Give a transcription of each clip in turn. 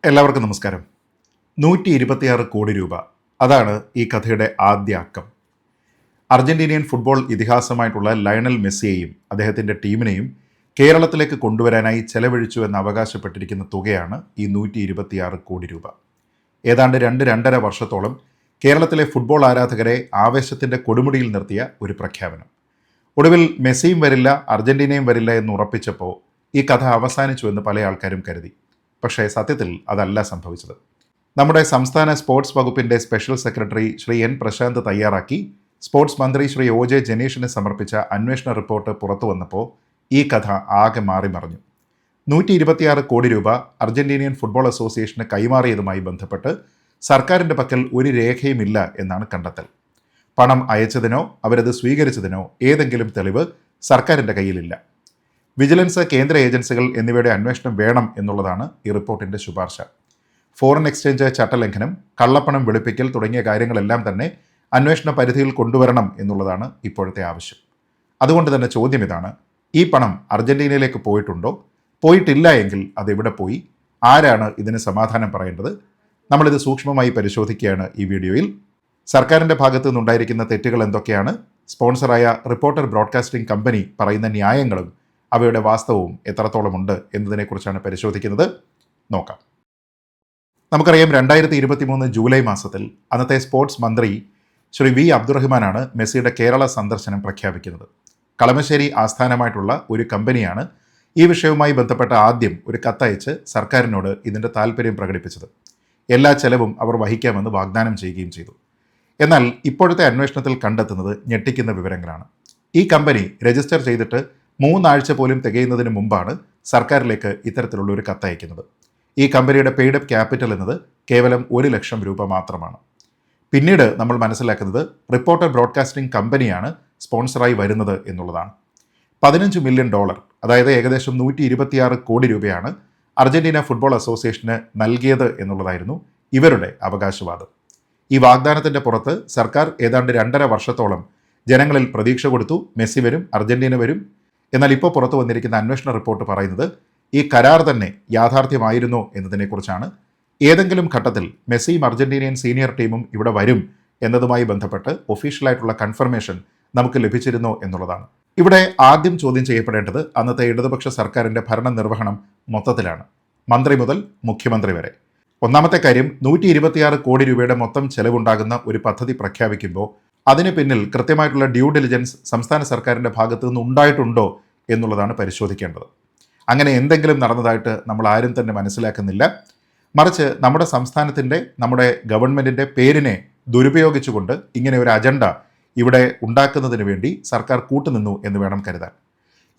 എല്ലാവർക്കും നമസ്കാരം. 126 കോടി രൂപ, അതാണ് ഈ കഥയുടെ ആദ്യ അക്കം. അർജന്റീനിയൻ ഫുട്ബോൾ ഇതിഹാസമായിട്ടുള്ള ലയണൽ മെസ്സിയെയും അദ്ദേഹത്തിൻ്റെ ടീമിനെയും കേരളത്തിലേക്ക് കൊണ്ടുവരാനായി ചെലവഴിച്ചു എന്ന് അവകാശപ്പെട്ടിരിക്കുന്ന തുകയാണ് ഈ 126 കോടി രൂപ. ഏതാണ്ട് 2-2.5 വർഷത്തോളം കേരളത്തിലെ ഫുട്ബോൾ ആരാധകരെ ആവേശത്തിൻ്റെ കൊടുമുടിയിൽ നിർത്തിയ ഒരു പ്രഖ്യാപനം. ഒടുവിൽ മെസ്സിയും വരില്ല, അർജന്റീനയും വരില്ല എന്ന് ഉറപ്പിച്ചപ്പോൾ ഈ കഥ അവസാനിച്ചു എന്ന് പല ആൾക്കാരും കരുതി. പക്ഷേ സത്യത്തിൽ അതല്ല സംഭവിച്ചത്. നമ്മുടെ സംസ്ഥാന സ്പോർട്സ് വകുപ്പിൻ്റെ special secretary Shri N Prashanth തയ്യാറാക്കി സ്പോർട്സ് മന്ത്രി ശ്രീ OJ ജനീഷിന് സമർപ്പിച്ച അന്വേഷണ റിപ്പോർട്ട് പുറത്തു വന്നപ്പോൾ ഈ കഥ ആകെ മാറിമറിഞ്ഞു. 126 കോടി രൂപ അർജന്റീനിയൻ ഫുട്ബോൾ അസോസിയേഷന് കൈമാറിയതുമായി ബന്ധപ്പെട്ട് സർക്കാരിൻ്റെ പക്കൽ ഒരു രേഖയുമില്ല എന്നാണ് കണ്ടെത്തൽ. പണം അയച്ചതിനോ അവരത് സ്വീകരിച്ചതിനോ ഏതെങ്കിലും തെളിവ് സർക്കാരിൻ്റെ കയ്യിലില്ല. വിജിലൻസ്, കേന്ദ്ര ഏജൻസികൾ എന്നിവയുടെ അന്വേഷണം വേണം എന്നുള്ളതാണ് ഈ റിപ്പോർട്ടിൻ്റെ ശുപാർശ. ഫോറിൻ എക്സ്ചേഞ്ച് ചട്ടലംഘനം, കള്ളപ്പണം വെളുപ്പിക്കൽ തുടങ്ങിയ കാര്യങ്ങളെല്ലാം തന്നെ അന്വേഷണ പരിധിയിൽ കൊണ്ടുവരണം എന്നുള്ളതാണ് ഇപ്പോഴത്തെ ആവശ്യം. അതുകൊണ്ട് തന്നെ ചോദ്യം ഇതാണ്: ഈ പണം അർജന്റീനയിലേക്ക് പോയിട്ടുണ്ടോ? പോയിട്ടില്ല എങ്കിൽ അതെവിടെ പോയി? ആരാണ് ഇതിന് സമാധാനം പറയേണ്ടത്? നമ്മളിത് സൂക്ഷ്മമായി പരിശോധിക്കുകയാണ് ഈ വീഡിയോയിൽ. സർക്കാരിൻ്റെ ഭാഗത്തു നിന്നുണ്ടായിരിക്കുന്ന തെറ്റുകൾ എന്തൊക്കെയാണ്? സ്പോൺസറായ റിപ്പോർട്ടർ ബ്രോഡ്കാസ്റ്റിംഗ് കമ്പനി പറയുന്ന ന്യായങ്ങളും അവയുടെ വാസ്തവവും എത്രത്തോളമുണ്ട് എന്നതിനെക്കുറിച്ചാണ് പരിശോധിക്കുന്നത്. നോക്കാം. നമുക്കറിയാം, 2023 ജൂലൈ മാസത്തിൽ അന്നത്തെ സ്പോർട്സ് മന്ത്രി ശ്രീ V അബ്ദുറഹ്മാനാണ് മെസ്സിയുടെ കേരള സന്ദർശനം പ്രഖ്യാപിക്കുന്നത്. കളമശ്ശേരി ആസ്ഥാനമായിട്ടുള്ള ഒരു കമ്പനിയാണ് ഈ വിഷയവുമായി ബന്ധപ്പെട്ട ആദ്യം ഒരു കത്തയച്ച് സർക്കാരിനോട് ഇതിൻ്റെ താല്പര്യം പ്രകടിപ്പിച്ചത്. എല്ലാ ചെലവും അവർ വഹിക്കാമെന്ന് വാഗ്ദാനം ചെയ്യുകയും ചെയ്തു. എന്നാൽ ഇപ്പോഴത്തെ അന്വേഷണത്തിൽ കണ്ടെത്തുന്നത് ഞെട്ടിക്കുന്ന വിവരങ്ങളാണ്. ഈ കമ്പനി രജിസ്റ്റർ ചെയ്തിട്ട് 3 ആഴ്ച പോലും തികയുന്നതിന് മുമ്പാണ് സർക്കാരിലേക്ക് ഇത്തരത്തിലുള്ള ഒരു കത്തയക്കുന്നത്. ഈ കമ്പനിയുടെ പെയ്ഡ് അപ്പ് ക്യാപിറ്റൽ എന്നത് കേവലം 1 ലക്ഷം രൂപ മാത്രമാണ്. പിന്നീട് നമ്മൾ മനസ്സിലാക്കുന്നത് റിപ്പോർട്ടർ ബ്രോഡ്കാസ്റ്റിംഗ് കമ്പനിയാണ് സ്പോൺസറായി വരുന്നത് എന്നുള്ളതാണ്. $15 മില്യൺ, അതായത് ഏകദേശം 126 കോടി രൂപയാണ് അർജന്റീന ഫുട്ബോൾ അസോസിയേഷന് നൽകിയത് എന്നുള്ളതായിരുന്നു ഇവരുടെ അവകാശവാദം. ഈ വാഗ്ദാനത്തിൻ്റെ പുറത്ത് സർക്കാർ ഏതാണ്ട് 2.5 വർഷത്തോളം ജനങ്ങളിൽ പ്രതീക്ഷ കൊടുത്തു. മെസ്സി വരും, അർജന്റീന വരും. എന്നാൽ ഇപ്പോൾ പുറത്തു വന്നിരിക്കുന്ന അന്വേഷണ റിപ്പോർട്ട് പറയുന്നത് ഈ കരാർ തന്നെ യാഥാർത്ഥ്യമായിരുന്നോ എന്നതിനെക്കുറിച്ചാണ്. ഏതെങ്കിലും ഘട്ടത്തിൽ മെസ്സിയും അർജന്റീനിയൻ സീനിയർ ടീമും ഇവിടെ വരും എന്നതുമായി ബന്ധപ്പെട്ട് ഒഫീഷ്യലായിട്ടുള്ള കൺഫർമേഷൻ നമുക്ക് ലഭിച്ചിരുന്നോ എന്നുള്ളതാണ്. ഇവിടെ ആദ്യം ചോദ്യം ചെയ്യപ്പെടേണ്ടത് അന്നത്തെ ഇടതുപക്ഷ സർക്കാരിൻ്റെ ഭരണ നിർവഹണം മൊത്തത്തിലാണ്, മന്ത്രി മുതൽ മുഖ്യമന്ത്രി വരെ. ഒന്നാമത്തെ കാര്യം, 126 കോടി രൂപയുടെ മൊത്തം ചെലവുണ്ടാകുന്ന ഒരു പദ്ധതി പ്രഖ്യാപിക്കുമ്പോൾ അതിന് പിന്നിൽ കൃത്യമായിട്ടുള്ള ഡ്യൂ ഡിലിജൻസ് സംസ്ഥാന സർക്കാരിൻ്റെ ഭാഗത്തു നിന്ന് ഉണ്ടായിട്ടുണ്ടോ എന്നുള്ളതാണ് പരിശോധിക്കേണ്ടത്. അങ്ങനെ എന്തെങ്കിലും നടന്നതായിട്ട് നമ്മൾ ആരും തന്നെ മനസ്സിലാക്കുന്നില്ല. മറിച്ച് നമ്മുടെ സംസ്ഥാനത്തിൻ്റെ, നമ്മുടെ ഗവൺമെൻറ്റിൻ്റെ പേരിനെ ദുരുപയോഗിച്ചുകൊണ്ട് ഇങ്ങനെ ഒരു അജണ്ട ഇവിടെ ഉണ്ടാക്കുന്നതിന് വേണ്ടി സർക്കാർ കൂട്ടുനിന്നു എന്ന് വേണം കരുതാൻ.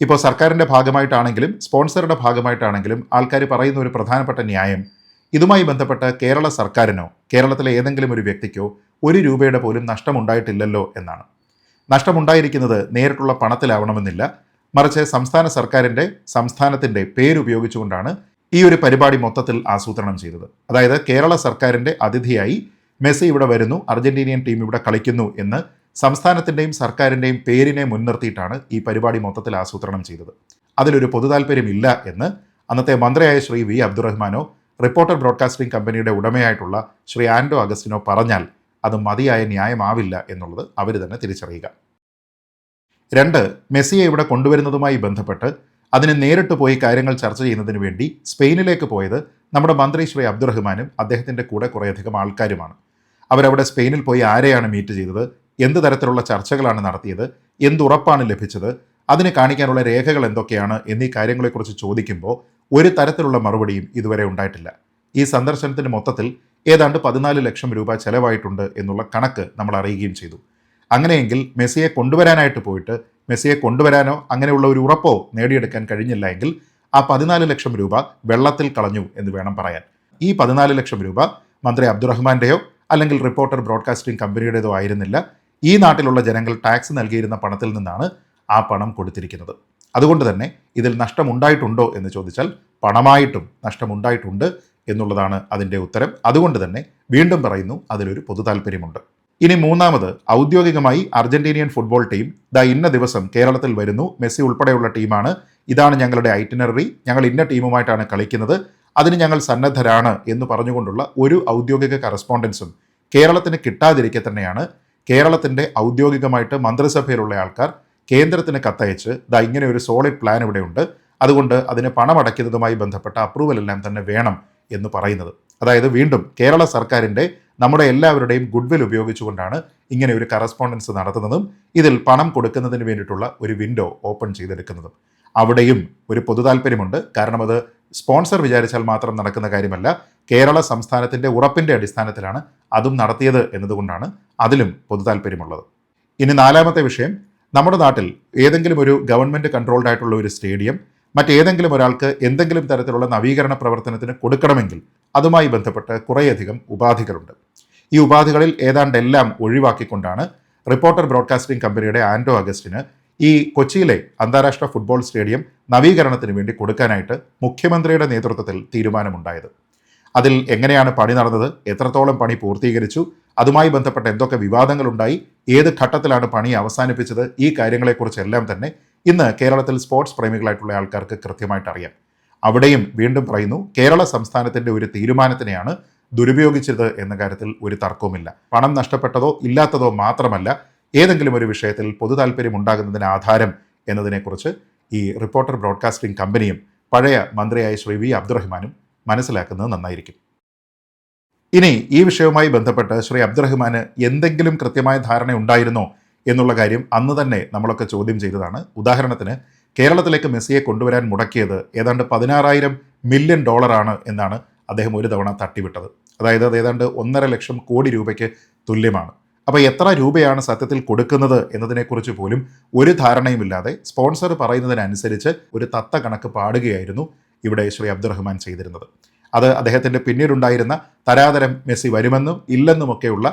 ഇപ്പോൾ സർക്കാരിൻ്റെ ഭാഗമായിട്ടാണെങ്കിലും സ്പോൺസറുടെ ഭാഗമായിട്ടാണെങ്കിലും ആൾക്കാർ പറയുന്ന ഒരു പ്രധാനപ്പെട്ട ന്യായം, ഇതുമായി ബന്ധപ്പെട്ട് കേരള സർക്കാരിനോ കേരളത്തിലെ ഏതെങ്കിലും ഒരു വ്യക്തിക്കോ 1 രൂപയുടെ പോലും നഷ്ടമുണ്ടായിട്ടില്ലല്ലോ എന്നാണ്. നഷ്ടമുണ്ടായിരിക്കുന്നത് നേരിട്ടുള്ള പണത്തിലാവണമെന്നില്ല, മറിച്ച് സംസ്ഥാന സർക്കാരിൻ്റെ, സംസ്ഥാനത്തിൻ്റെ പേരുപയോഗിച്ചുകൊണ്ടാണ് ഈ ഒരു പരിപാടി മൊത്തത്തിൽ ആസൂത്രണം ചെയ്തത്. അതായത് കേരള സർക്കാരിൻ്റെ അതിഥിയായി മെസ്സി ഇവിടെ വരുന്നു, അർജന്റീനിയൻ ടീം ഇവിടെ കളിക്കുന്നു എന്ന് സംസ്ഥാനത്തിൻ്റെയും സർക്കാരിൻ്റെയും പേരിനെ മുൻനിർത്തിയിട്ടാണ് ഈ പരിപാടി മൊത്തത്തിൽ ആസൂത്രണം ചെയ്തത്. അതിലൊരു പൊതുതാൽപര്യമില്ല എന്ന് അന്നത്തെ മന്ത്രിയായ ശ്രീ V അബ്ദുറഹ്മാനോ റിപ്പോർട്ടർ ബ്രോഡ്കാസ്റ്റിംഗ് കമ്പനിയുടെ ഉടമയായിട്ടുള്ള ശ്രീ ആൻഡോ അഗസ്റ്റിനോ പറഞ്ഞാൽ അത് മതിയായ ന്യായമാവില്ല എന്നുള്ളത് അവർ തന്നെ തിരിച്ചറിയുക. 2, മെസ്സിയെ ഇവിടെ കൊണ്ടുവരുന്നതുമായി ബന്ധപ്പെട്ട് അതിന് നേരിട്ട് പോയി കാര്യങ്ങൾ ചർച്ച ചെയ്യുന്നതിന് വേണ്ടി സ്പെയിനിലേക്ക് പോയത് നമ്മുടെ മന്ത്രി ശ്രീ അബ്ദുറഹ്മാനും അദ്ദേഹത്തിൻ്റെ കൂടെ കുറേയധികം ആൾക്കാരുമാണ്. അവരവിടെ സ്പെയിനിൽ പോയി ആരെയാണ് മീറ്റ് ചെയ്തത്, എന്ത് തരത്തിലുള്ള ചർച്ചകളാണ് നടത്തിയത്, എന്തുറപ്പാണ് ലഭിച്ചത്, അതിന് കാണിക്കാനുള്ള രേഖകൾ എന്തൊക്കെയാണ് എന്നീ കാര്യങ്ങളെക്കുറിച്ച് ചോദിക്കുമ്പോൾ ഒരു തരത്തിലുള്ള മറുപടിയും ഇതുവരെ ഉണ്ടായിട്ടില്ല. ഈ സന്ദർശനത്തിന് മൊത്തത്തിൽ ഏതാണ്ട് 14 ലക്ഷം രൂപ ചെലവായിട്ടുണ്ട് എന്നുള്ള കണക്ക് നമ്മൾ അറിയുകയും ചെയ്തു. അങ്ങനെയെങ്കിൽ മെസ്സിയെ കൊണ്ടുവരാനായിട്ട് പോയിട്ട് മെസ്സിയെ കൊണ്ടുവരാനോ അങ്ങനെയുള്ള ഒരു ഉറപ്പോ നേടിയെടുക്കാൻ കഴിഞ്ഞില്ല എങ്കിൽ ആ 14 ലക്ഷം രൂപ വെള്ളത്തിൽ കളഞ്ഞു എന്ന് വേണം പറയാൻ. ഈ 14 ലക്ഷം രൂപ മന്ത്രി അബ്ദുറഹ്മാൻ്റെയോ അല്ലെങ്കിൽ റിപ്പോർട്ടർ ബ്രോഡ്കാസ്റ്റിംഗ് കമ്പനിയുടേതോ ആയിരുന്നില്ല. ഈ നാട്ടിലുള്ള ജനങ്ങൾ ടാക്സ് നൽകിയിരുന്ന പണത്തിൽ നിന്നാണ് ആ പണം കൊടുത്തിരിക്കുന്നത്. അതുകൊണ്ട് തന്നെ ഇതിൽ നഷ്ടമുണ്ടായിട്ടുണ്ടോ എന്ന് ചോദിച്ചാൽ പണമായിട്ടും നഷ്ടമുണ്ടായിട്ടുണ്ട് എന്നുള്ളതാണ് അതിൻ്റെ ഉത്തരം. അതുകൊണ്ട് തന്നെ വീണ്ടും പറയുന്നു, അതിലൊരു പൊതു താല്പര്യമുണ്ട്. ഇനി മൂന്നാമത്, ഔദ്യോഗികമായി അർജന്റീനിയൻ ഫുട്ബോൾ ടീം ഇന്ന ദിവസം കേരളത്തിൽ വരുന്നു, മെസ്സി ഉൾപ്പെടെയുള്ള ടീമാണ്, ഇതാണ് ഞങ്ങളുടെ ഐറ്റിനറി, ഞങ്ങൾ ഇന്ന ടീമുമായിട്ടാണ് കളിക്കുന്നത്, അതിന് ഞങ്ങൾ സന്നദ്ധരാണ് എന്ന് പറഞ്ഞുകൊണ്ടുള്ള ഒരു ഔദ്യോഗിക കറസ്പോണ്ടൻസും കേരളത്തിന് കിട്ടാതിരിക്കെ തന്നെയാണ് കേരളത്തിൻ്റെ ഔദ്യോഗികമായിട്ട് മന്ത്രിസഭയിലുള്ള ആൾക്കാർ കേന്ദ്രത്തിന് കത്തയച്ച് ഇങ്ങനെ ഒരു സോളിഡ് പ്ലാൻ ഇവിടെയുണ്ട്, അതുകൊണ്ട് അതിന് പണമടയ്ക്കുന്നതുമായി ബന്ധപ്പെട്ട അപ്രൂവൽ എല്ലാം തന്നെ വേണം എന്ന് പറയുന്നത്. അതായത് വീണ്ടും കേരള സർക്കാരിൻ്റെ നമ്മുടെ എല്ലാവരുടെയും ഗുഡ്വിൽ ഉപയോഗിച്ചുകൊണ്ടാണ് ഇങ്ങനെ ഒരു കറസ്പോണ്ടൻസ് നടത്തുന്നതും ഇതിൽ പണം കൊടുക്കുന്നതിന് വേണ്ടിയിട്ടുള്ള ഒരു വിൻഡോ ഓപ്പൺ ചെയ്തെടുക്കുന്നതും. അവിടെയും ഒരു പൊതുതാൽപര്യമുണ്ട്. കാരണം അത് സ്പോൺസർ വിചാരിച്ചാൽ മാത്രം നടക്കുന്ന കാര്യമല്ല, കേരള സംസ്ഥാനത്തിൻ്റെ ഉറപ്പിൻ്റെ അടിസ്ഥാനത്തിലാണ് അതും നടത്തിയത് എന്നതുകൊണ്ടാണ് അതിലും പൊതുതാൽപര്യമുള്ളത്. ഇനി നാലാമത്തെ വിഷയം, നമ്മുടെ നാട്ടിൽ ഏതെങ്കിലും ഒരു ഗവൺമെൻറ് കൺട്രോൾഡ് ആയിട്ടുള്ള ഒരു സ്റ്റേഡിയം മറ്റേതെങ്കിലും ഒരാൾക്ക് എന്തെങ്കിലും തരത്തിലുള്ള നവീകരണ പ്രവർത്തനത്തിന് കൊടുക്കണമെങ്കിൽ അതുമായി ബന്ധപ്പെട്ട് കുറേയധികം ഉപാധികളുണ്ട്. ഈ ഉപാധികളിൽ ഏതാണ്ടെല്ലാം ഒഴിവാക്കിക്കൊണ്ടാണ് റിപ്പോർട്ടർ ബ്രോഡ്കാസ്റ്റിംഗ് കമ്പനിയുടെ ആൻഡോ അഗസ്റ്റിന് ഈ കൊച്ചിയിലെ അന്താരാഷ്ട്ര ഫുട്ബോൾ സ്റ്റേഡിയം നവീകരണത്തിന് വേണ്ടി കൊടുക്കാനായിട്ട് മുഖ്യമന്ത്രിയുടെ നേതൃത്വത്തിൽ തീരുമാനമുണ്ടായത്. അതിൽ എങ്ങനെയാണ് പണി നടന്നത്, എത്രത്തോളം പണി പൂർത്തീകരിച്ചു, അതുമായി ബന്ധപ്പെട്ട എന്തൊക്കെ വിവാദങ്ങളുണ്ടായി, ഏത് ഘട്ടത്തിലാണ് പണി അവസാനിപ്പിച്ചത്, ഈ കാര്യങ്ങളെക്കുറിച്ചെല്ലാം തന്നെ ഇന്ന് കേരളത്തിൽ സ്പോർട്സ് പ്രേമികളായിട്ടുള്ള ആൾക്കാർക്ക് കൃത്യമായിട്ട് അറിയാം. അവിടെയും വീണ്ടും പറയുന്നു, കേരള സംസ്ഥാനത്തിൻ്റെ ഒരു തീരുമാനത്തിനെയാണ് ദുരുപയോഗിച്ചത് എന്ന കാര്യത്തിൽ ഒരു തർക്കവുമില്ല. പണം നഷ്ടപ്പെട്ടതോ ഇല്ലാത്തതോ മാത്രമല്ല, ഏതെങ്കിലും ഒരു വിഷയത്തിൽ പൊതു താല്പര്യം ഉണ്ടാകുന്നതിന് ആധാരം എന്നതിനെക്കുറിച്ച് ഈ റിപ്പോർട്ടർ ബ്രോഡ്കാസ്റ്റിംഗ് കമ്പനിയും പഴയ മന്ത്രിയായ ശ്രീ വി അബ്ദുറഹ്മാനും മനസ്സിലാക്കുന്നത് നന്നായിരിക്കും. ഇനി ഈ വിഷയവുമായി ബന്ധപ്പെട്ട് ശ്രീ അബ്ദുറഹ്മാന് എന്തെങ്കിലും കൃത്യമായ ധാരണ ഉണ്ടായിരുന്നോ എന്നുള്ള കാര്യം അന്ന് തന്നെ നമ്മളൊക്കെ ചോദ്യം ചെയ്തതാണ്. ഉദാഹരണത്തിന് കേരളത്തിലേക്ക് മെസ്സിയെ കൊണ്ടുവരാൻ മുടക്കിയത് ഏതാണ്ട് 16,000 മില്യൺ ഡോളറാണ് എന്നാണ് അദ്ദേഹം ഒരു തവണ തട്ടിവിട്ടത്. അതായത് അത് ഏതാണ്ട് 1.5 ലക്ഷം കോടി രൂപയ്ക്ക് തുല്യമാണ്. അപ്പോൾ എത്ര രൂപയാണ് സത്യത്തിൽ കൊടുക്കുന്നത് എന്നതിനെക്കുറിച്ച് പോലും ഒരു ധാരണയുമില്ലാതെ സ്പോൺസർ പറയുന്നതിനനുസരിച്ച് ഒരു തത്ത കണക്ക് പാടുകയായിരുന്നു ഇവിടെ ശ്രീ അബ്ദുറഹ്മാൻ ചെയ്തിരുന്നത്. അത് അദ്ദേഹത്തിൻ്റെ പിന്നീടുണ്ടായിരുന്ന തരാതരം മെസ്സി വരുമെന്നും ഇല്ലെന്നുമൊക്കെയുള്ള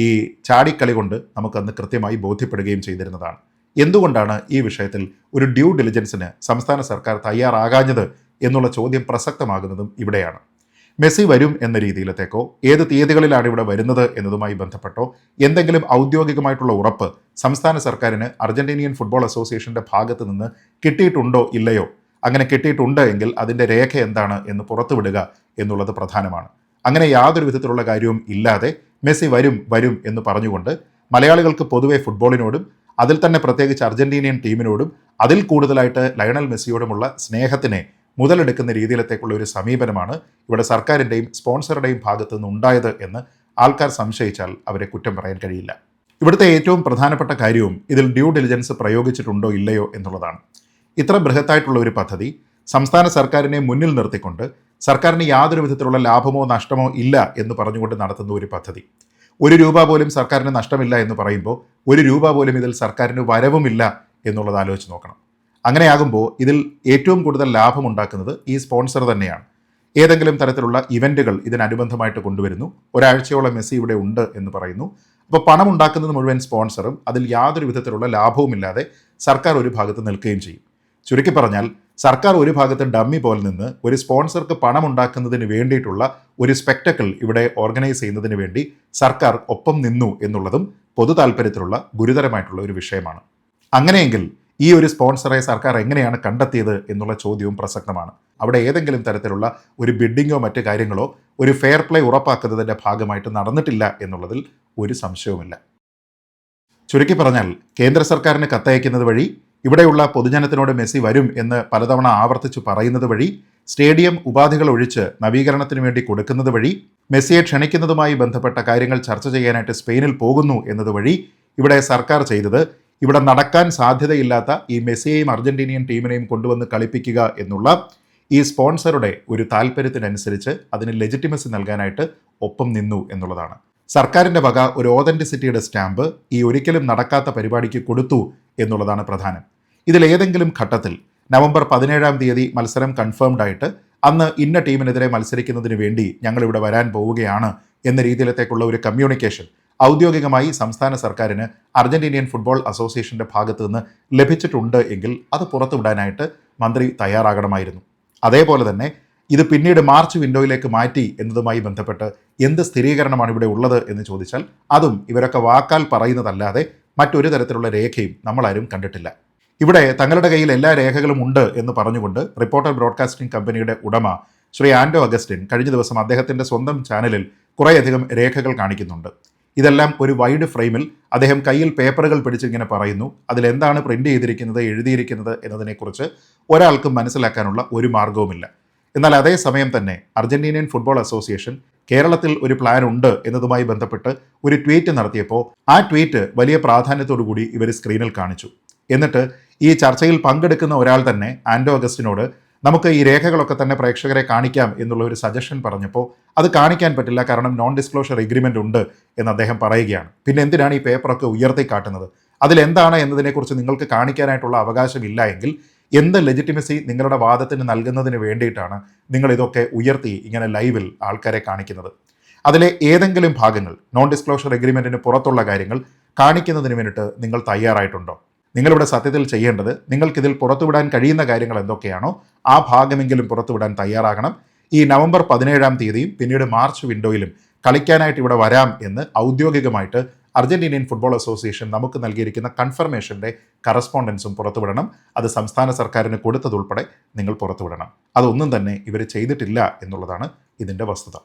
ഈ ചാടിക്കളി കൊണ്ട് നമുക്കന്ന് കൃത്യമായി ബോധ്യപ്പെടുകയും ചെയ്തിരുന്നതാണ്. എന്തുകൊണ്ടാണ് ഈ വിഷയത്തിൽ ഒരു ഡ്യൂ ഡിലിജൻസിന് സംസ്ഥാന സർക്കാർ തയ്യാറാകാഞ്ഞത് എന്നുള്ള ചോദ്യം പ്രസക്തമാകുന്നതും ഇവിടെയാണ്. മെസ്സി വരും എന്ന രീതിയിലത്തേക്കോ ഏത് തീയതികളിലാണ് ഇവിടെ വരുന്നത് എന്നതുമായി ബന്ധപ്പെട്ടോ എന്തെങ്കിലും ഔദ്യോഗികമായിട്ടുള്ള ഉറപ്പ് സംസ്ഥാന സർക്കാരിന് അർജന്റീനിയൻ ഫുട്ബോൾ അസോസിയേഷൻ്റെ ഭാഗത്ത് നിന്ന് കിട്ടിയിട്ടുണ്ടോ ഇല്ലയോ? അങ്ങനെ കിട്ടിയിട്ടുണ്ട് എങ്കിൽ അതിൻ്റെ രേഖ എന്താണ് എന്ന് പുറത്തുവിടുക എന്നുള്ളത് പ്രധാനമാണ്. അങ്ങനെ യാതൊരു വിധത്തിലുള്ള കാര്യവും ഇല്ലാതെ മെസ്സി വരും എന്ന് പറഞ്ഞുകൊണ്ട് മലയാളികൾക്ക് പൊതുവെ ഫുട്ബോളിനോടും അതിൽ തന്നെ പ്രത്യേകിച്ച് അർജന്റീനിയൻ ടീമിനോടും അതിൽ കൂടുതലായിട്ട് ലയണൽ മെസ്സിയോടുമുള്ള സ്നേഹത്തിനെ മുതലെടുക്കുന്ന രീതിയിലത്തേക്കുള്ള ഒരു സമീപനമാണ് ഇവിടെ സർക്കാരിൻ്റെയും സ്പോൺസറുടെയും ഭാഗത്തു നിന്നുണ്ടായത് എന്ന് ആൾക്കാർ സംശയിച്ചാൽ അവരെ കുറ്റം പറയാൻ കഴിയില്ല. ഇവിടുത്തെ ഏറ്റവും പ്രധാനപ്പെട്ട കാര്യവും ഇതിൽ ഡ്യൂ ഡിലിജൻസ് പ്രയോഗിച്ചിട്ടുണ്ടോ ഇല്ലയോ എന്നുള്ളതാണ്. ഇത്ര ബൃഹത്തായിട്ടുള്ള ഒരു പദ്ധതി സംസ്ഥാന സർക്കാരിനെ മുന്നിൽ നിർത്തിക്കൊണ്ട് സർക്കാരിന് യാതൊരു വിധത്തിലുള്ള ലാഭമോ നഷ്ടമോ ഇല്ല എന്ന് പറഞ്ഞുകൊണ്ട് നടത്തുന്ന ഒരു പദ്ധതി, 1 രൂപ പോലും സർക്കാരിന് നഷ്ടമില്ല എന്ന് പറയുമ്പോൾ 1 രൂപ പോലും ഇതിൽ സർക്കാരിന് വരവുമില്ല എന്നുള്ളത് ആലോചിച്ച് നോക്കണം. അങ്ങനെയാകുമ്പോൾ ഇതിൽ ഏറ്റവും കൂടുതൽ ലാഭമുണ്ടാക്കുന്നത് ഈ സ്പോൺസർ തന്നെയാണ്. ഏതെങ്കിലും തരത്തിലുള്ള ഇവൻറ്റുകൾ ഇതിനനുബന്ധമായിട്ട് കൊണ്ടുവരുന്നു, ഒരാഴ്ചയോളം മെസ്സി ഇവിടെ ഉണ്ട് എന്ന് പറയുന്നു. അപ്പോൾ പണം ഉണ്ടാക്കുന്നത് മുഴുവൻ സ്പോൺസറും അതിൽ യാതൊരു വിധത്തിലുള്ള ലാഭവുമില്ലാതെ സർക്കാർ ഒരു ഭാഗത്ത് നിൽക്കുകയും ചെയ്യും. ചുരുക്കി പറഞ്ഞാൽ സർക്കാർ ഒരു ഭാഗത്ത് ഡമ്മി പോലെ നിന്ന് ഒരു സ്പോൺസർക്ക് പണം ഉണ്ടാക്കുന്നതിന് വേണ്ടിയിട്ടുള്ള ഒരു സ്പെക്ടക്കിൾ ഇവിടെ ഓർഗനൈസ് ചെയ്യുന്നതിന് വേണ്ടി സർക്കാർ ഒപ്പം നിന്നു എന്നുള്ളതും പൊതു താല്പര്യത്തിലുള്ള ഗുരുതരമായിട്ടുള്ള ഒരു വിഷയമാണ്. അങ്ങനെയെങ്കിൽ ഈ ഒരു സ്പോൺസറെ സർക്കാർ എങ്ങനെയാണ് കണ്ടെത്തിയത് എന്നുള്ള ചോദ്യവും പ്രസക്തമാണ്. അവിടെ ഏതെങ്കിലും തരത്തിലുള്ള ഒരു ബിഡിങ്ങോ മറ്റ് കാര്യങ്ങളോ ഒരു ഫെയർ പ്ലേ ഉറപ്പാക്കുന്നതിൻ്റെ ഭാഗമായിട്ട് നടന്നിട്ടില്ല എന്നുള്ളതിൽ ഒരു സംശയവുമില്ല. ചുരുക്കി പറഞ്ഞാൽ കേന്ദ്ര സർക്കാരിന് കത്തയക്കുന്നത് വഴി, ഇവിടെയുള്ള പൊതുജനത്തിനോട് മെസ്സി വരും എന്ന് പലതവണ ആവർത്തിച്ച് പറയുന്നത് വഴി, സ്റ്റേഡിയം ഉപാധികൾ ഒഴിച്ച് നവീകരണത്തിന് വേണ്ടി കൊടുക്കുന്നത് വഴി, മെസ്സിയെ ക്ഷണിക്കുന്നതുമായി ബന്ധപ്പെട്ട കാര്യങ്ങൾ ചർച്ച ചെയ്യാനായിട്ട് സ്പെയിനിൽ പോകുന്നു എന്നതുവഴി ഇവിടെ സർക്കാർ ചെയ്തത് ഇവിടെ നടക്കാൻ സാധ്യതയില്ലാത്ത ഈ മെസ്സിയെയും അർജന്റീനിയൻ ടീമിനെയും കൊണ്ടുവന്ന് കളിപ്പിക്കുക എന്നുള്ള ഈ സ്പോൺസറുടെ ഒരു താല്പര്യത്തിനനുസരിച്ച് അതിന് ലെജിറ്റിമസി നൽകാനായിട്ട് ഒപ്പം നിന്നു എന്നുള്ളതാണ്. സർക്കാരിൻ്റെ വക ഒരു ഓതൻറ്റിസിറ്റിയുടെ സ്റ്റാമ്പ് ഈ ഒരിക്കലും നടക്കാത്ത പരിപാടിക്ക് കൊടുത്തു എന്നുള്ളതാണ് പ്രധാനം. ഇതിലേതെങ്കിലും ഘട്ടത്തിൽ നവംബർ 17-ാം തീയതി മത്സരം കൺഫേംഡ് ആയിട്ട് അന്ന് ഇന്ന ടീമിനെതിരെ മത്സരിക്കുന്നതിന് വേണ്ടി ഞങ്ങളിവിടെ വരാൻ പോവുകയാണ് എന്ന രീതിയിലത്തേക്കുള്ള ഒരു കമ്മ്യൂണിക്കേഷൻ ഔദ്യോഗികമായി സംസ്ഥാന സർക്കാരിന് അർജന്റീനിയൻ ഫുട്ബോൾ അസോസിയേഷൻ്റെ ഭാഗത്തു നിന്ന് ലഭിച്ചിട്ടുണ്ട് എങ്കിൽ അത് പുറത്തുവിടാനായിട്ട് മന്ത്രി തയ്യാറാകണമായിരുന്നു. അതേപോലെ തന്നെ ഇത് പിന്നീട് മാർച്ച് വിൻഡോയിലേക്ക് മാറ്റി എന്നതുമായി ബന്ധപ്പെട്ട് എന്ത് സ്ഥിരീകരണമാണ് ഇവിടെ ഉള്ളത് എന്ന് ചോദിച്ചാൽ അതും ഇവരൊക്കെ വാക്കാൽ പറയുന്നതല്ലാതെ മറ്റൊരു തരത്തിലുള്ള രേഖയും നമ്മളാരും കണ്ടിട്ടില്ല. ഇവിടെ തങ്ങളുടെ കയ്യിൽ എല്ലാ രേഖകളും ഉണ്ട് എന്ന് പറഞ്ഞുകൊണ്ട് റിപ്പോർട്ടർ ബ്രോഡ്കാസ്റ്റിംഗ് കമ്പനിയുടെ ഉടമ ശ്രീ ആൻഡോ അഗസ്റ്റിൻ കഴിഞ്ഞ ദിവസം അദ്ദേഹത്തിൻ്റെ സ്വന്തം ചാനലിൽ കുറേയധികം രേഖകൾ കാണിക്കുന്നുണ്ട്. ഇതെല്ലാം ഒരു വൈഡ് ഫ്രെയിമിൽ അദ്ദേഹം കയ്യിൽ പേപ്പറുകൾ പിടിച്ചിങ്ങനെ പറയുന്നു. അതിലെന്താണ് പ്രിൻ്റ് ചെയ്തിരിക്കുന്നത്, എഴുതിയിരിക്കുന്നത് എന്നതിനെക്കുറിച്ച് ഒരാൾക്കും മനസ്സിലാക്കാനുള്ള ഒരു മാർഗവുമില്ല. എന്നാൽ അതേസമയം തന്നെ അർജന്റീനിയൻ ഫുട്ബോൾ അസോസിയേഷൻ കേരളത്തിൽ ഒരു പ്ലാൻ ഉണ്ട് എന്നതുമായി ബന്ധപ്പെട്ട് ഒരു ട്വീറ്റ് നടത്തിയപ്പോൾ ആ ട്വീറ്റ് വലിയ പ്രാധാന്യത്തോടു കൂടി ഇവർ സ്ക്രീനിൽ കാണിച്ചു. എന്നിട്ട് ഈ ചർച്ചയിൽ പങ്കെടുക്കുന്ന ഒരാൾ തന്നെ ആൻഡോ അഗസ്റ്റിനോട് നമുക്ക് ഈ രേഖകളൊക്കെ തന്നെ പ്രേക്ഷകരെ കാണിക്കാം എന്നുള്ള ഒരു സജഷൻ പറഞ്ഞപ്പോൾ അത് കാണിക്കാൻ പറ്റില്ല, കാരണം നോൺ ഡിസ്ക്ലോഷർ എഗ്രിമെൻ്റ് ഉണ്ട് എന്ന് അദ്ദേഹം പറയുകയാണ്. പിന്നെ എന്തിനാണ് ഈ പേപ്പറൊക്കെ ഉയർത്തി കാട്ടുന്നത്? അതിലെന്താണ് എന്നതിനെക്കുറിച്ച് നിങ്ങൾക്ക് കാണിക്കാനായിട്ടുള്ള അവകാശമില്ല എങ്കിൽ എന്ത് ലെജിറ്റിമസി നിങ്ങളുടെ വാദത്തിന് നൽകുന്നതിന് വേണ്ടിയിട്ടാണ് നിങ്ങൾ ഇതൊക്കെ ഉയർത്തി ഇങ്ങനെ ലൈവിൽ ആൾക്കാരെ കാണിക്കുന്നത്? അതിലെ ഏതെങ്കിലും ഭാഗങ്ങൾ നോൺ ഡിസ്ക്ലോഷർ എഗ്രിമെൻറ്റിന് പുറത്തുള്ള കാര്യങ്ങൾ കാണിക്കുന്നതിന് വേണ്ടിയിട്ട് നിങ്ങൾ തയ്യാറായിട്ടുണ്ടോ? നിങ്ങളിവിടെ സത്യത്തിൽ ചെയ്യേണ്ടത് നിങ്ങൾക്കിതിൽ പുറത്തുവിടാൻ കഴിയുന്ന കാര്യങ്ങൾ എന്തൊക്കെയാണോ ആ ഭാഗമെങ്കിലും പുറത്തുവിടാൻ തയ്യാറാകണം. ഈ നവംബർ 17 പിന്നീട് മാർച്ച് വിൻഡോയിലും കളിക്കാനായിട്ട് ഇവിടെ വരാം എന്ന് ഔദ്യോഗികമായിട്ട് അർജന്റീനിയൻ ഫുട്ബോൾ അസോസിയേഷൻ നമുക്ക് നൽകിയിരിക്കുന്ന കൺഫർമേഷൻ്റെ കറസ്പോണ്ടൻസും പുറത്തുവിടണം. അത് സംസ്ഥാന സർക്കാരിന് കൊടുത്തതുൾപ്പെടെ നിങ്ങൾ പുറത്തുവിടണം. അതൊന്നും തന്നെ ഇവർ ചെയ്തിട്ടില്ല എന്നുള്ളതാണ് ഇതിൻ്റെ വസ്തുത.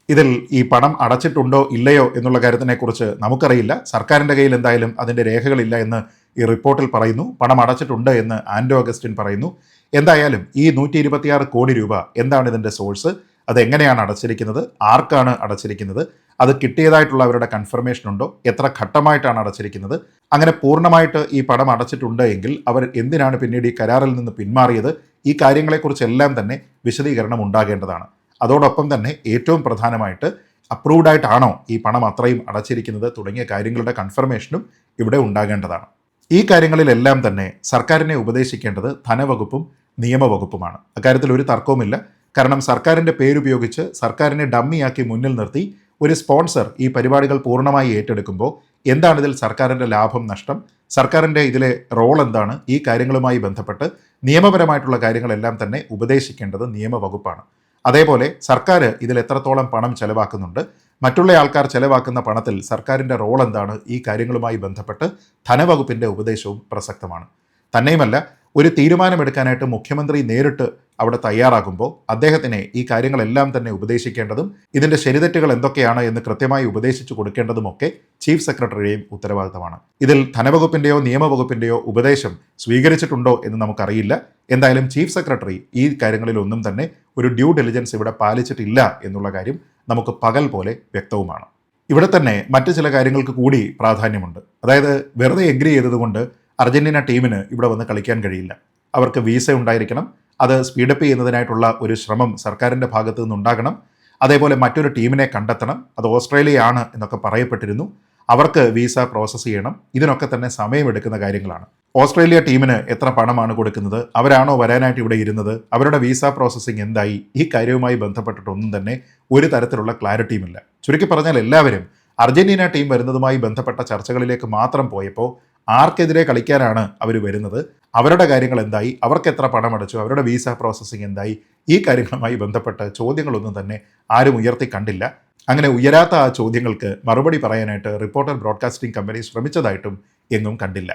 ഇതിൽ ഈ പണം അടച്ചിട്ടുണ്ടോ ഇല്ലയോ എന്നുള്ള കാര്യത്തിനെക്കുറിച്ച് നമുക്കറിയില്ല. സർക്കാരിൻ്റെ കയ്യിൽ എന്തായാലും അതിൻ്റെ രേഖകളില്ല എന്ന് ഈ റിപ്പോർട്ടിൽ പറയുന്നു. പണം അടച്ചിട്ടുണ്ട് എന്ന് ആൻഡോ അഗസ്റ്റിൻ പറയുന്നു. എന്തായാലും ഈ 126 കോടി രൂപ എന്താണ് ഇതിൻ്റെ സോഴ്സ്, അതെങ്ങനെയാണ് അടച്ചിരിക്കുന്നത്, ആർക്കാണ് അടച്ചിരിക്കുന്നത്, അത് കിട്ടിയതായിട്ടുള്ള അവരുടെ കൺഫർമേഷൻ ഉണ്ടോ, എത്ര ഘട്ടമായിട്ടാണ് അടച്ചിരിക്കുന്നത്, അങ്ങനെ പൂർണ്ണമായിട്ട് ഈ പണം അടച്ചിട്ടുണ്ട് എങ്കിൽ അവർ എന്തിനാണ് പിന്നീട് ഈ കരാറിൽ നിന്ന് പിന്മാറിയത്, ഈ കാര്യങ്ങളെക്കുറിച്ചെല്ലാം തന്നെ വിശദീകരണം ഉണ്ടാകേണ്ടതാണ്. അതോടൊപ്പം തന്നെ ഏറ്റവും പ്രധാനമായിട്ട് അപ്രൂവ്ഡ് ആയിട്ടാണോ ഈ പണം അത്രയും അടച്ചിരിക്കുന്നത് തുടങ്ങിയ കാര്യങ്ങളുടെ കൺഫർമേഷനും ഇവിടെ ഉണ്ടാകേണ്ടതാണ്. ഈ കാര്യങ്ങളിലെല്ലാം തന്നെ സർക്കാരിനെ ഉപദേശിക്കേണ്ടത് ധനവകുപ്പും നിയമവകുപ്പുമാണ്. അക്കാര്യത്തിൽ ഒരു തർക്കവുമില്ല. കാരണം സർക്കാരിൻ്റെ പേരുപയോഗിച്ച് സർക്കാരിനെ ഡമ്മിയാക്കി മുന്നിൽ നിർത്തി ഒരു സ്പോൺസർ ഈ പരിപാടികൾ പൂർണ്ണമായി ഏറ്റെടുക്കുമ്പോൾ എന്താണ് ഇതിൽ സർക്കാരിൻ്റെ ലാഭം നഷ്ടം, സർക്കാരിൻ്റെ ഇതിലെ റോൾ എന്താണ്, ഈ കാര്യങ്ങളുമായി ബന്ധപ്പെട്ട് നിയമപരമായിട്ടുള്ള കാര്യങ്ങളെല്ലാം തന്നെ ഉപദേശിക്കേണ്ടത് നിയമവകുപ്പാണ്. അതേപോലെ സർക്കാർ ഇതിൽ എത്രത്തോളം പണം ചെലവാക്കുന്നുണ്ട്, മറ്റുള്ള ആൾക്കാർ ചെലവാക്കുന്ന പണത്തിൽ സർക്കാരിൻ്റെ റോൾ എന്താണ്, ഈ കാര്യങ്ങളുമായി ബന്ധപ്പെട്ട് ധനവകുപ്പിൻ്റെ ഉപദേശവും പ്രസക്തമാണ്. തന്നെയുമല്ല, ഒരു തീരുമാനമെടുക്കാനായിട്ട് മുഖ്യമന്ത്രി നേരിട്ട് അവിടെ തയ്യാറാകുമ്പോൾ അദ്ദേഹത്തിനെ ഈ കാര്യങ്ങളെല്ലാം തന്നെ ഉപദേശിക്കേണ്ടതും ഇതിൻ്റെ ശരിതെറ്റുകൾ എന്തൊക്കെയാണ് എന്ന് കൃത്യമായി ഉപദേശിച്ചു കൊടുക്കേണ്ടതുമൊക്കെ ചീഫ് സെക്രട്ടറിയുടെയും ഉത്തരവാദിത്തമാണ്. ഇതിൽ ധനവകുപ്പിൻ്റെയോ നിയമവകുപ്പിൻ്റെയോ ഉപദേശം സ്വീകരിച്ചിട്ടുണ്ടോ എന്ന് നമുക്കറിയില്ല. എന്തായാലും ചീഫ് സെക്രട്ടറി ഈ കാര്യങ്ങളിലൊന്നും തന്നെ ഒരു ഡ്യൂ ഡെലിജൻസ് ഇവിടെ പാലിച്ചിട്ടില്ല എന്നുള്ള കാര്യം നമുക്ക് പകൽ പോലെ വ്യക്തവുമാണ്. ഇവിടെ തന്നെ മറ്റ് ചില കാര്യങ്ങൾക്ക് കൂടി പ്രാധാന്യമുണ്ട്. അതായത് വെറുതെ എഗ്രി ചെയ്തതുകൊണ്ട് അർജന്റീന ടീമിന് ഇവിടെ വന്ന് കളിക്കാൻ കഴിയില്ല. അവർക്ക് വീസ ഉണ്ടായിരിക്കണം. അത് സ്പീഡപ്പ് ചെയ്യുന്നതിനായിട്ടുള്ള ഒരു ശ്രമം സർക്കാരിൻ്റെ ഭാഗത്തു നിന്നുണ്ടാകണം. അതേപോലെ മറ്റൊരു ടീമിനെ കണ്ടെത്തണം. അത് ഓസ്ട്രേലിയയാണ് എന്നൊക്കെ പറയപ്പെട്ടിരുന്നു. അവർക്ക് വീസ പ്രോസസ്സ് ചെയ്യണം. ഇതിനൊക്കെ തന്നെ സമയമെടുക്കുന്ന കാര്യങ്ങളാണ്. ഓസ്ട്രേലിയ ടീമിന് എത്ര പണമാണ് കൊടുക്കുന്നത്, അവരാണോ വരാനായിട്ട് ഇവിടെ ഇരുന്നത്, അവരുടെ വീസ പ്രോസസ്സിങ് എന്തായി, ഈ കാര്യവുമായി ബന്ധപ്പെട്ടിട്ടൊന്നും തന്നെ ഒരു തരത്തിലുള്ള ക്ലാരിറ്റിയുമില്ല. ചുരുക്കി പറഞ്ഞാൽ എല്ലാവരും അർജന്റീന ടീം വരുന്നതുമായി ബന്ധപ്പെട്ട ചർച്ചകളിലേക്ക് മാത്രം പോയപ്പോൾ ആർക്കെതിരെ കളിക്കാനാണ് അവർ വരുന്നത്, അവരുടെ കാര്യങ്ങൾ എന്തായി, അവർക്ക് എത്ര പണം അടച്ചു, അവരുടെ വീസ പ്രോസസ്സിങ് എന്തായി, ഈ കാര്യങ്ങളുമായി ബന്ധപ്പെട്ട ചോദ്യങ്ങളൊന്നും തന്നെ ആരും ഉയർത്തി കണ്ടില്ല. അങ്ങനെ ഉയരാത്ത ആ ചോദ്യങ്ങൾക്ക് മറുപടി പറയാനായിട്ട് റിപ്പോർട്ടർ ബ്രോഡ്കാസ്റ്റിംഗ് കമ്പനി ശ്രമിച്ചതായിട്ടും എങ്ങും കണ്ടില്ല.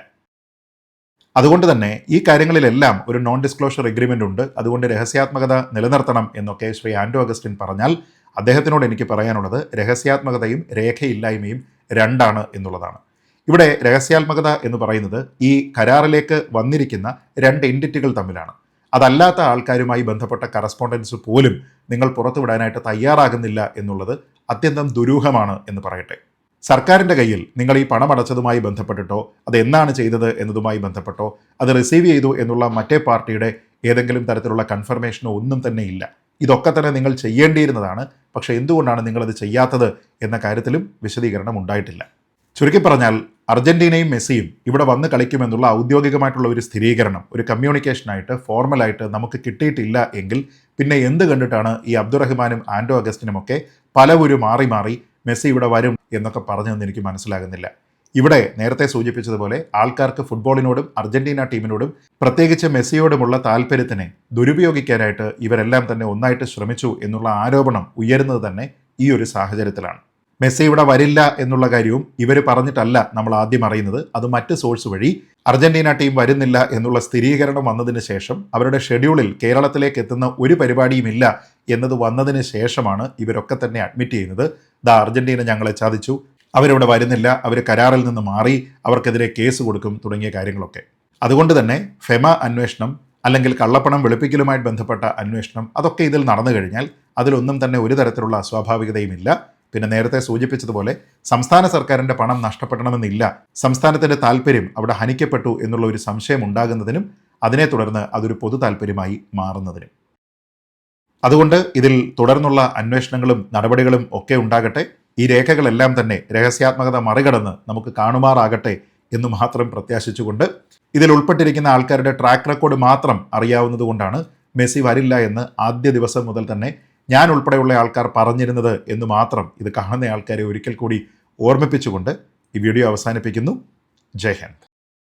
അതുകൊണ്ട് തന്നെ ഈ കാര്യങ്ങളിലെല്ലാം ഒരു നോൺ ഡിസ്ക്ലോഷർ എഗ്രിമെൻ്റ് ഉണ്ട്, അതുകൊണ്ട് രഹസ്യാത്മകത നിലനിർത്തണം എന്നൊക്കെ ശ്രീ ആൻഡോ അഗസ്റ്റിൻ പറഞ്ഞാൽ അദ്ദേഹത്തിനോട് എനിക്ക് പറയാനുള്ളത് രഹസ്യാത്മകതയും രേഖയില്ലായ്മയും രണ്ടാണ് എന്നുള്ളതാണ്. ഇവിടെ രഹസ്യാത്മകത എന്ന് പറയുന്നത് ഈ കരാറിലേക്ക് വന്നിരിക്കുന്ന രണ്ട് എൻറ്റിറ്റികൾ തമ്മിലാണ്. അതല്ലാത്ത ആൾക്കാരുമായി ബന്ധപ്പെട്ട കറസ്പോണ്ടൻസ് പോലും നിങ്ങൾ പുറത്തുവിടാനായിട്ട് തയ്യാറാകുന്നില്ല എന്നുള്ളത് അത്യന്തം ദുരൂഹമാണ് എന്ന് പറയട്ടെ. സർക്കാരിൻ്റെ കയ്യിൽ നിങ്ങൾ ഈ പണം അടച്ചതുമായി ബന്ധപ്പെട്ടിട്ടോ അത് എന്നാണ് ചെയ്തത് എന്നതുമായി ബന്ധപ്പെട്ടോ അത് റിസീവ് ചെയ്തു എന്നുള്ള മറ്റേ പാർട്ടിയുടെ ഏതെങ്കിലും തരത്തിലുള്ള കൺഫർമേഷനോ ഒന്നും തന്നെ ഇല്ല. ഇതൊക്കെ തന്നെ നിങ്ങൾ ചെയ്യേണ്ടിയിരുന്നതാണ്. പക്ഷേ എന്തുകൊണ്ടാണ് നിങ്ങളത് ചെയ്യാത്തത് എന്ന കാര്യത്തിലും വിശദീകരണം ഉണ്ടായിട്ടില്ല. ചുരുക്കി പറഞ്ഞാൽ അർജന്റീനയും മെസ്സിയും ഇവിടെ വന്ന് കളിക്കുമെന്നുള്ള ഔദ്യോഗികമായിട്ടുള്ള ഒരു സ്ഥിരീകരണം, ഒരു കമ്മ്യൂണിക്കേഷനായിട്ട് ഫോർമലായിട്ട് നമുക്ക് കിട്ടിയിട്ടില്ല എങ്കിൽ പിന്നെ എന്ത് കണ്ടിട്ടാണ് ഈ അബ്ദുറഹ്മാനും ആൻഡോ അഗസ്റ്റിനുമൊക്കെ പലവരും മാറി മാറി മെസ്സി ഇവിടെ വരും എന്നൊക്കെ പറഞ്ഞതെന്ന് എനിക്ക് മനസ്സിലാകുന്നില്ല. ഇവിടെ നേരത്തെ സൂചിപ്പിച്ചതുപോലെ ആൾക്കാർക്ക് ഫുട്ബോളിനോടും അർജന്റീന ടീമിനോടും പ്രത്യേകിച്ച് മെസ്സിയോടുമുള്ള താല്പര്യത്തിനെ ദുരുപയോഗിക്കാനായിട്ട് ഇവരെല്ലാം തന്നെ ഒന്നായിട്ട് ശ്രമിച്ചു എന്നുള്ള ആരോപണം ഉയരുന്നത് തന്നെ ഈ ഒരു സാഹചര്യത്തിലാണ്. മെസ്സി ഇവിടെ വരില്ല എന്നുള്ള കാര്യവും ഇവർ പറഞ്ഞിട്ടല്ല നമ്മൾ ആദ്യം അറിയുന്നത്. അത് മറ്റ് സോഴ്സ് വഴി അർജന്റീന ടീം വരുന്നില്ല എന്നുള്ള സ്ഥിരീകരണം വന്നതിന് ശേഷം അവരുടെ ഷെഡ്യൂളിൽ കേരളത്തിലേക്ക് എത്തുന്ന ഒരു പരിപാടിയുമില്ല എന്നത് വന്നതിന് ശേഷമാണ് ഇവരൊക്കെ തന്നെ അഡ്മിറ്റ് ചെയ്യുന്നത്, അർജന്റീന ഞങ്ങളെ ചതിച്ചു, അവരിവിടെ വരുന്നില്ല, അവർ കരാറിൽ നിന്ന് മാറി, അവർക്കെതിരെ കേസ് കൊടുക്കും തുടങ്ങിയ കാര്യങ്ങളൊക്കെ. അതുകൊണ്ട് തന്നെ ഫെമ അന്വേഷണം അല്ലെങ്കിൽ കള്ളപ്പണം വെളുപ്പിക്കലുമായി ബന്ധപ്പെട്ട അന്വേഷണം അതൊക്കെ ഇതിൽ നടന്നു കഴിഞ്ഞാൽ അതിലൊന്നും തന്നെ ഒരു തരത്തിലുള്ള അസ്വാഭാവികതയുമില്ല. പിന്നെ നേരത്തെ സൂചിപ്പിച്ചതുപോലെ സംസ്ഥാന സർക്കാരിൻ്റെ പണം നഷ്ടപ്പെടണമെന്നില്ല, സംസ്ഥാനത്തിൻ്റെ താല്പര്യം അവിടെ ഹനിക്കപ്പെട്ടു എന്നുള്ള ഒരു സംശയം ഉണ്ടാകുന്നതിനും അതിനെ തുടർന്ന് അതൊരു പൊതു താല്പര്യമായി മാറുന്നതിനും. അതുകൊണ്ട് ഇതിൽ തുടർന്നുള്ള അന്വേഷണങ്ങളും നടപടികളും ഒക്കെ ഉണ്ടാകട്ടെ. ഈ രേഖകളെല്ലാം തന്നെ രഹസ്യാത്മകത മറികടന്ന് നമുക്ക് കാണുമാറാകട്ടെ എന്ന് മാത്രം പ്രത്യാശിച്ചുകൊണ്ട് ഇതിൽ ഉൾപ്പെട്ടിരിക്കുന്ന ആൾക്കാരുടെ ട്രാക്ക് റെക്കോർഡ് മാത്രം അറിയാവുന്നതുകൊണ്ടാണ് മെസ്സി വരില്ല എന്ന് ആദ്യ ദിവസം മുതൽ തന്നെ ഞാൻ ഉൾപ്പെടെയുള്ള ആൾക്കാർ പറഞ്ഞിരുന്നത് എന്ന് മാത്രം ഇത് കാണുന്ന ആൾക്കാരെ ഒരിക്കൽ കൂടി ഓർമ്മിപ്പിച്ചുകൊണ്ട് ഈ വീഡിയോ അവസാനിപ്പിക്കുന്നു. ജയ് ഹിന്ദ്.